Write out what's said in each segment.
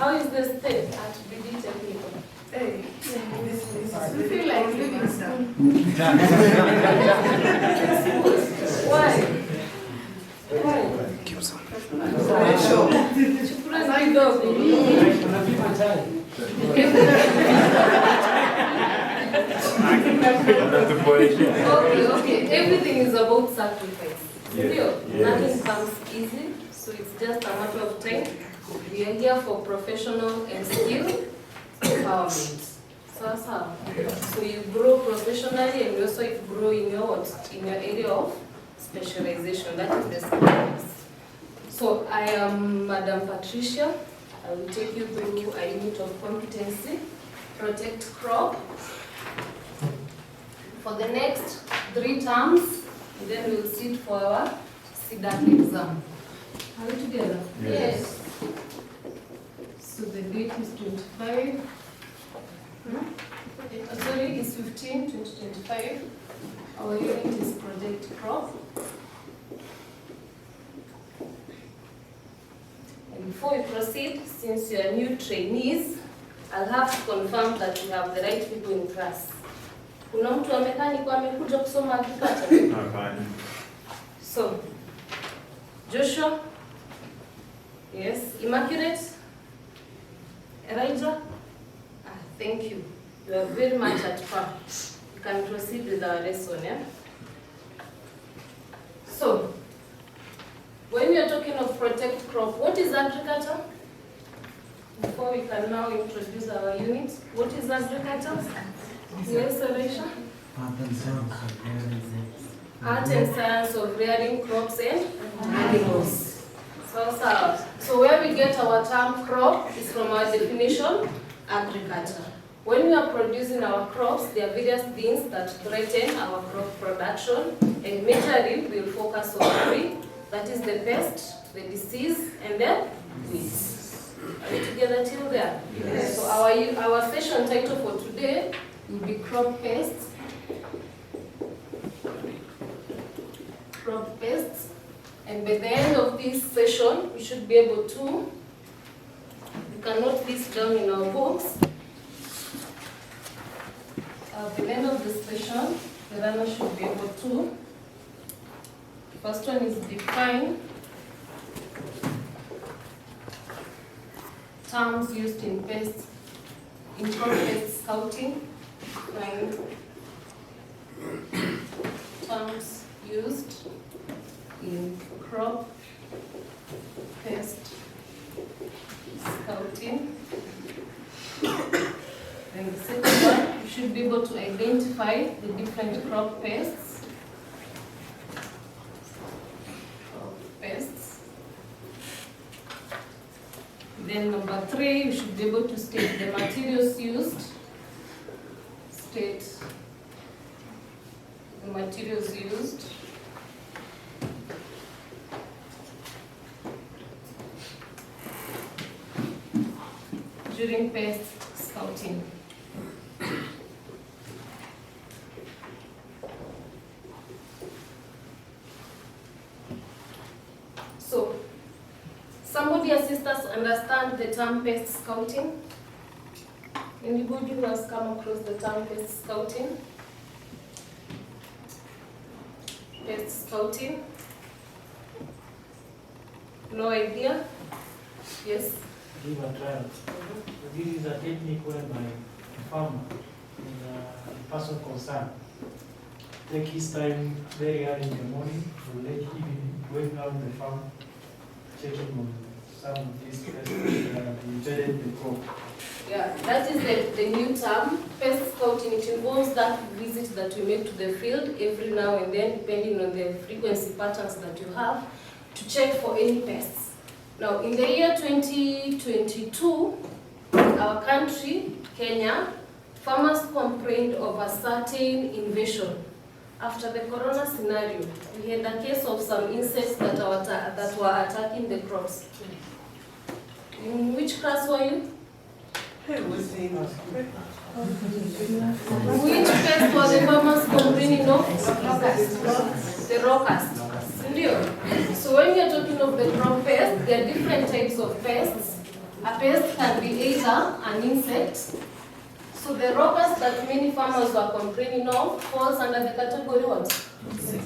How is this thing at BD Technical? Hey, we feel like living school. Why? Okay. Everything is about sacrifice. Yes. Nothing comes easy, so it's just a matter of time. We are here for professional and skill empowerment. So you grow professionally and you also grow in your area of specialization. That is the skills. So I am Madam Patricia. I will take you through a unit of competency, protect crop, for the next 3 terms, and then we'll sit for our CDAC exam. Are we together? Yes. So the date is 25. Sorry, it's 15, 2025. Our unit is protect crop. And before we proceed, since you are new trainees, I'll have to confirm that you have the right people in class. Kuna mtu amekaniko amekuja kusoma akipata? Hapana. So, Joshua? Yes. Immaculate? Elijah? Thank you. You are very much at par. You can proceed with our lesson, yeah? So, when we are talking of protect crop, what is agriculture? Before we can now introduce our unit, what is agriculture? Yes, Alicia? Art and science of rearing crops and animals. So where we get our term crop is from our definition, agriculture. When we are producing our crops, there are various things that threaten our crop production, and majorly we'll focus on 3. That is the pest, the disease, and the weeds. Are we together till there? Yes. So our session title for today will be crop pests. Crop pests. And by the end of this session, we should be able to, we can note this down in our books. At the end of the session, the learner should be able to, first one is define terms used in crop pest scouting. Define terms used in crop pest scouting. And the second one, you should be able to identify the different crop pests. Then number 3, you should be able to state the materials used. State the materials used. During pest scouting. So, somebody assist us understand the term pest scouting. Anybody who has come across the term pest scouting? Pest scouting? No idea? Yes? Give a trial. This is a technique whereby a farmer and a person concerned take his time very early in the morning or late evening, going out the farm, checking on some of these pests that have invaded the crop. Yeah, that is the new term, pest scouting. It involves that visit that you make to the field every now and then, depending on the frequency patterns that you have, to check for any pests. Now, in the year 2022, our country, Kenya, farmers complained of a certain invasion. After the corona scenario, we had a case of some insects that were attacking the crops. In which class were you? Which pest were the farmers complaining of? The locust. So when you're talking of the crop pest, there are different types of pests. A pest can be either an insect. So the robbers that many farmers were complaining of falls under the category what?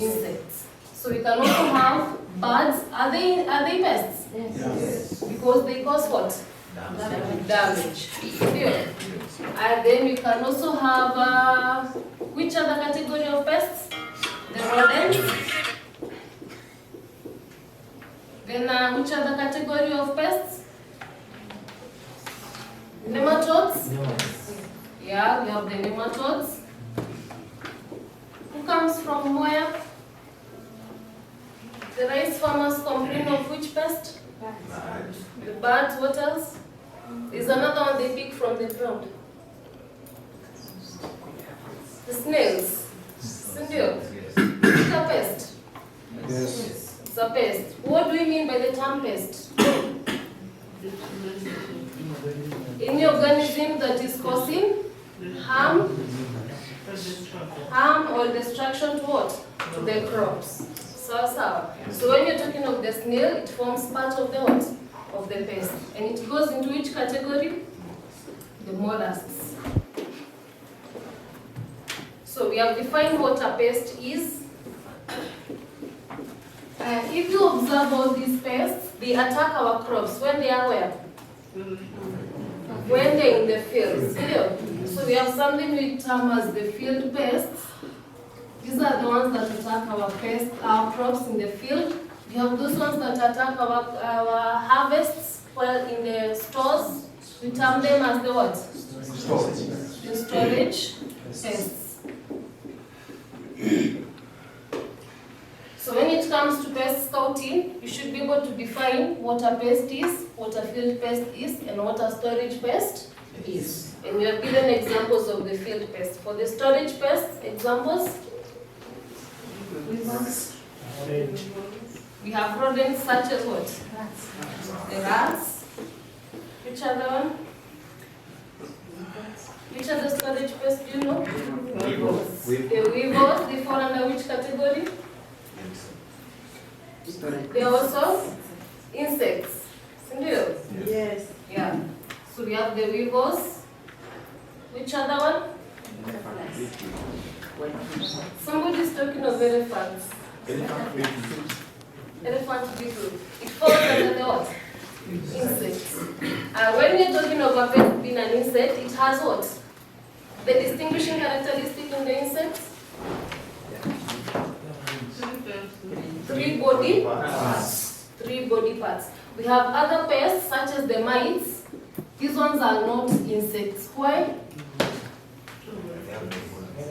Insects. So we can also have birds. Are they pests? Yes. Because they cause what? Damage. Yeah. And then we can also have which other category of pests? The rodents. Then which other category of pests? Nematodes. Yeah, we have the nematodes. Who comes from where? The rice farmers complain of which pest? The birds. What else? There's another one they pick from the ground. The snails. Sindio? It's a pest. Yes. It's a pest. What do we mean by the term pest? Any organism that is causing harm or destruction to what? To the crops. So when you're talking of the snail, it forms part of the what? Of the pest. And it goes into which category? The mollusks. So we have defined what a pest is. If you observe all these pests, they attack our crops when they are where? When they're in the fields. So we have something we term as the field pests. These are the ones that attack our crops in the field. We have those ones that attack our harvests while in the stores. We term them as the what? Storage. The storage pests. So when it comes to pest scouting, you should be able to define what a pest is, what a field pest is, and what a storage pest is. And we have given examples of the field pest. For the storage pest, examples? We have rodents such as what? The rats. Which other one? Which other storage pest do you know? The weevils, they fall under which category? They are also insects. Sindio? Yes. Yeah. So we have the weevils. Which other one? Somebody is talking of elephants. Elephant beetle. It falls under the what? Insects. When you're talking of a pest being an insect, it has what? The distinguishing characteristic in the insects? Three body parts. Three body parts. We have other pests such as the mites. These ones are not insects. Why?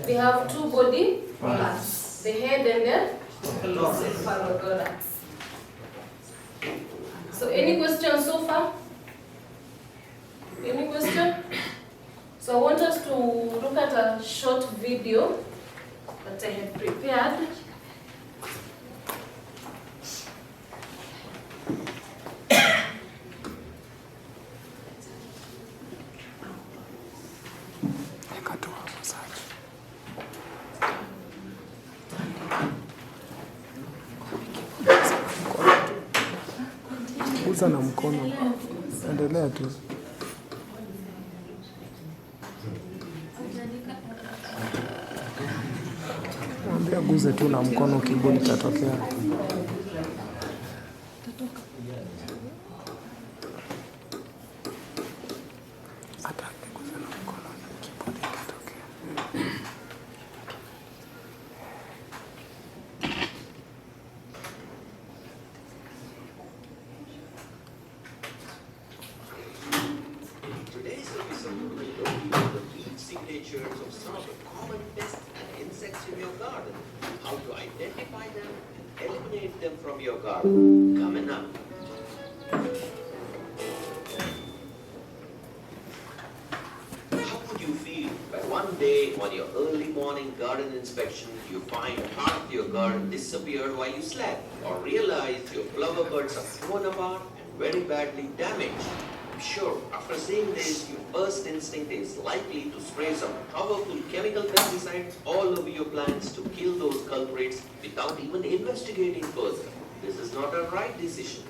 They have two body parts. The head and the cephalothorax. So any questions so far? Any question? So I want us to look at a short video that I have prepared. Guza na mkono. Endelea tu. Mwambie guze tu na mkono, kibodi kitatokea. Today's episode will go into the key signatures of some of the common pests and insects in your garden, how to identify them and eliminate them from your garden. Coming up. How would you feel when one day on your early morning garden inspection you find part of your garden disappeared while you slept, or realize your flower buds are torn apart and very badly damaged? I'm sure after seeing this, your first instinct is likely to spray some powerful chemical pesticides all over your plants to kill those culprits without even investigating further. This is not a right decision.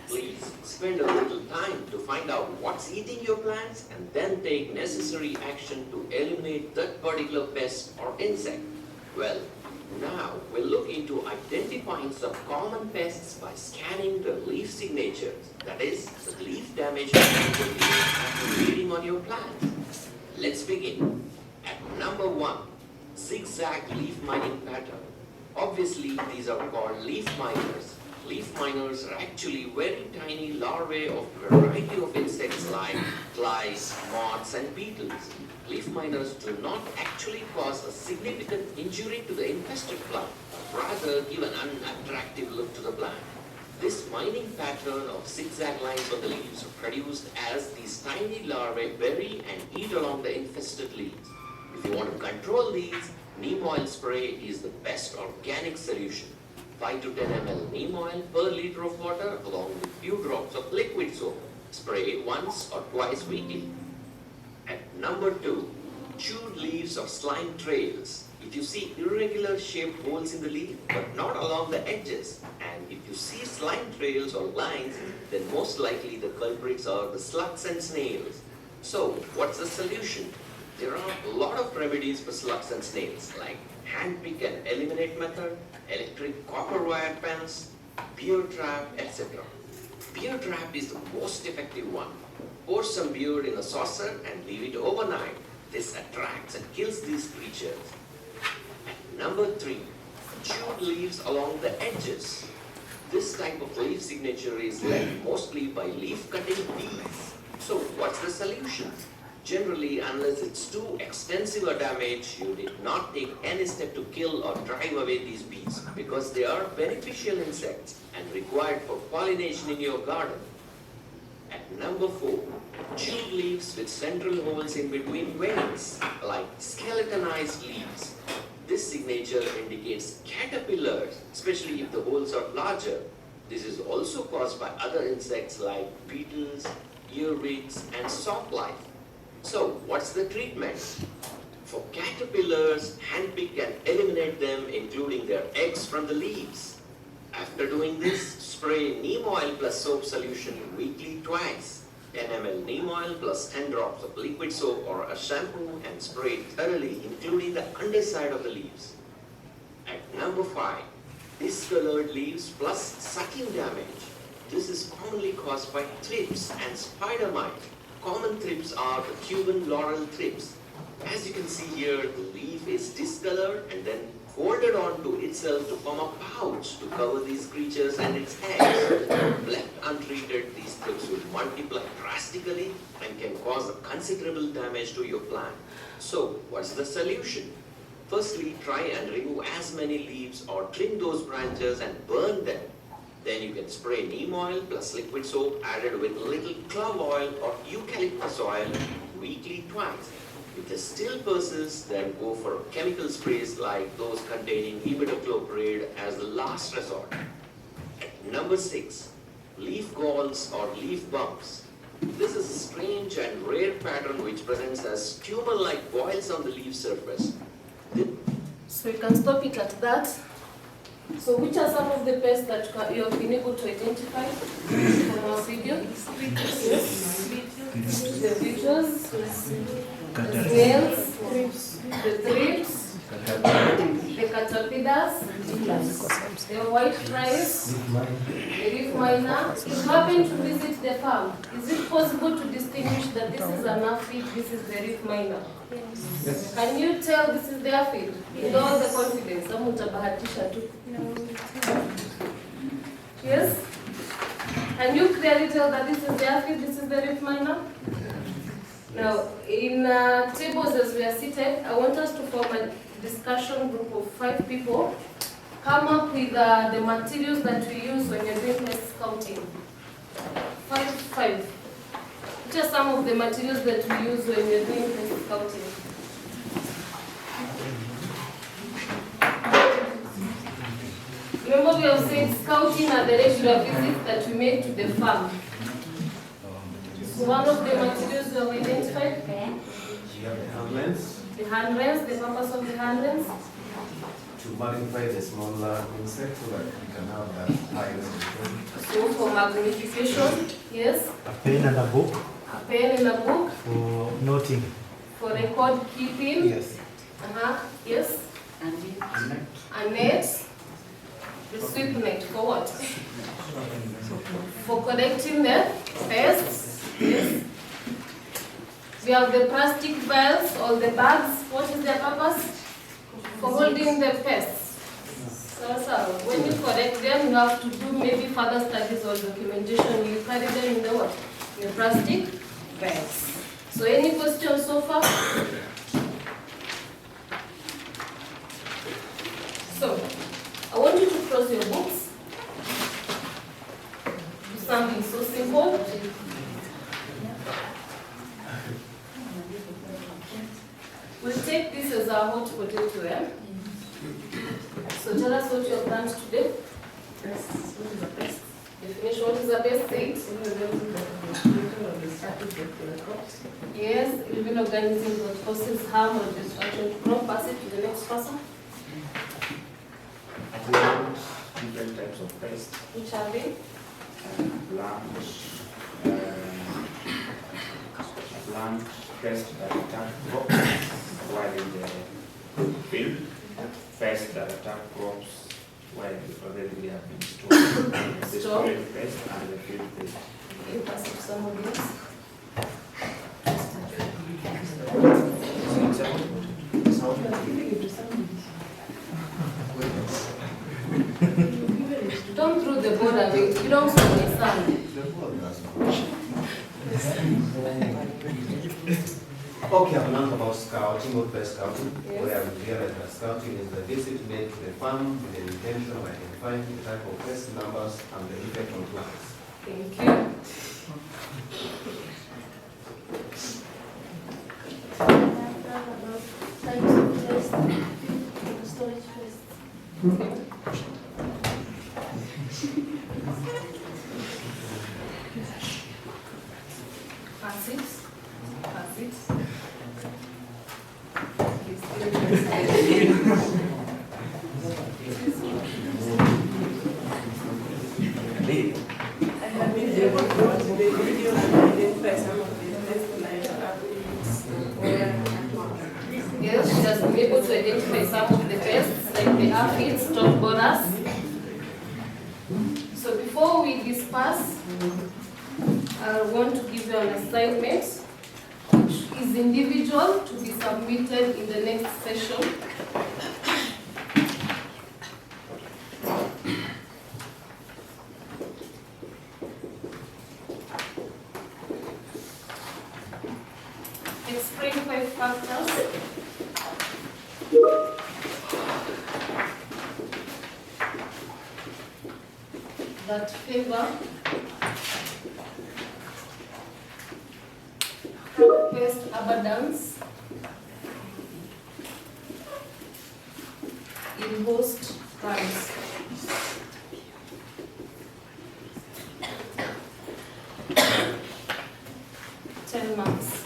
Please spend a little time to find out what's eating your plants and then take necessary action to eliminate that particular pest or insect. Well, now we'll look into identifying some common pests by scanning the leaf signatures, that is, the leaf damage after reading on your plants. Let's begin. At number 1, zigzag leaf mining pattern. Obviously, these are called leaf miners. Leaf miners are actually very tiny larvae of a variety of insects like flies, moths, and beetles. Leaf miners do not actually cause a significant injury to the infested plant, rather give an unattractive look to the plant. This mining pattern of zigzag lines on the leaves are produced as these tiny larvae bury and eat along the infested leaves. If you want to control these, neem oil spray is the best organic solution. 5 to 10 ml neem oil per liter of water along with few drops of liquid soap. Spray once or twice weekly. At number 2, chewed leaves or slime trails. If you see irregular shaped holes in the leaf but not along the edges, and if you see slime trails or lines, then most likely the culprits are the slugs and snails. So, what's the solution? There are a lot of remedies for slugs and snails, like hand pick and eliminate method, electric copper wire pens, beer trap, etc. Beer trap is the most effective one. Pour some beer in a saucer and leave it overnight. This attracts and kills these creatures. At number 3, chewed leaves along the edges. This type of leaf signature is left mostly by leaf cutting bees. So what's the solution? Generally, unless it's too extensive a damage, you did not take any step to kill or drive away these bees because they are beneficial insects and required for pollination in your garden. At number 4, chewed leaves with central holes in between veins, like skeletonized leaves. This signature indicates caterpillars, especially if the holes are larger. This is also caused by other insects like beetles, earwigs, and sawflies. So, what's the treatment? For caterpillars, handpick and eliminate them, including their eggs from the leaves. After doing this, spray neem oil plus soap solution weekly twice. 10 ml neem oil plus 10 drops of liquid soap or a shampoo and spray thoroughly, including the underside of the leaves. At number 5, discolored leaves plus sucking damage. This is commonly caused by thrips and spider mite. Common thrips are the Cuban laurel thrips. As you can see here, the leaf is discolored and then folded onto itself to form a pouch to cover these creatures and its eggs. Left untreated, these thrips will multiply drastically and can cause considerable damage to your plant. So, what's the solution? Firstly, try and remove as many leaves or trim those branches and burn them. Then you can spray neem oil plus liquid soap added with a little clove oil or eucalyptus oil weekly twice. If this still persists, then go for chemical sprays like those containing imidacloprid as the last resort. At number 6, leaf galls or leaf bumps. This is a strange and rare pattern which presents as tumor-like boils on the leaf surface. So you can stop it at that. So which are some of the pests that you have been able to identify from our video? Yes. The beetles, the snails, the thrips, the caterpillars, the white flies, the leaf miner. You happen to visit the farm. Is it possible to distinguish that this is an aphid, this is the leaf miner? Yes. Can you tell this is the aphid? With all the confidence. Yes? Can you clearly tell that this is the aphid, this is the leaf miner? Now, in tables as we are seated, I want us to form a discussion group of 5 people. Come up with the materials that we use when you're doing pest scouting. 5. Which are some of the materials that we use when you're doing pest scouting? Remember we have said scouting are the regular visits that we make to the farm. So one of the materials we have identified? The hand lens. The purpose of the hand lens? to magnify the smaller insect so that we can have that high resolution. So for magnification, yes. A pen and a book A pen and a book. for noting. For record keeping. Yes. Yes. A net. The sweep net for what? For collecting the pests. Yes. We have the plastic bags or the bags. What is their purpose? For holding the pests. So when you collect them, you have to do maybe further studies or documentation. You carry them in the what? In the plastic bags. So any questions so far? So I want you to close your books. Do something so simple. We'll take this as our hot potato, yeah? So tell us what you have learned today. Definition, what is a pest? Say it. Yes, living organism that causes harm or destruction to crop. Pass it to the next person. Different types of pests. Which are they? Plant pests that attack crops while in the field. Pests that attack crops while already they have been stored. The storage pest and the field pest. Okay, pass it to someone else. Don't throw the board away. You don't see the sun. Okay, I've learned about scouting, or best scouting, Yes. where we realized that scouting is the visit made to the farm with the intention of identifying the type of pest numbers and the effect on plants. Thank you. Pass it. Pass it. I have been able to watch the video and identify some of the pests like aphids, Yes, she has been able to identify some of the pests like the aphids, top borers. So before we disperse, I want to give you an assignment which is individual to be submitted in the next session. Explain 5 factors that favor pest abundance in host times. Months.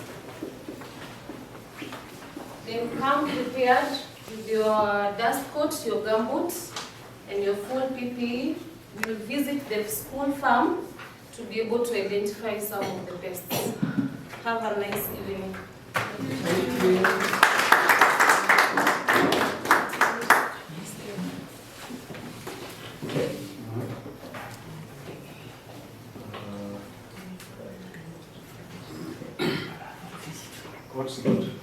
Then come prepared with your dust coat, your gumboots, and your full PPE. We will visit the school farm to be able to identify some of the pests. Have a nice evening. What's good?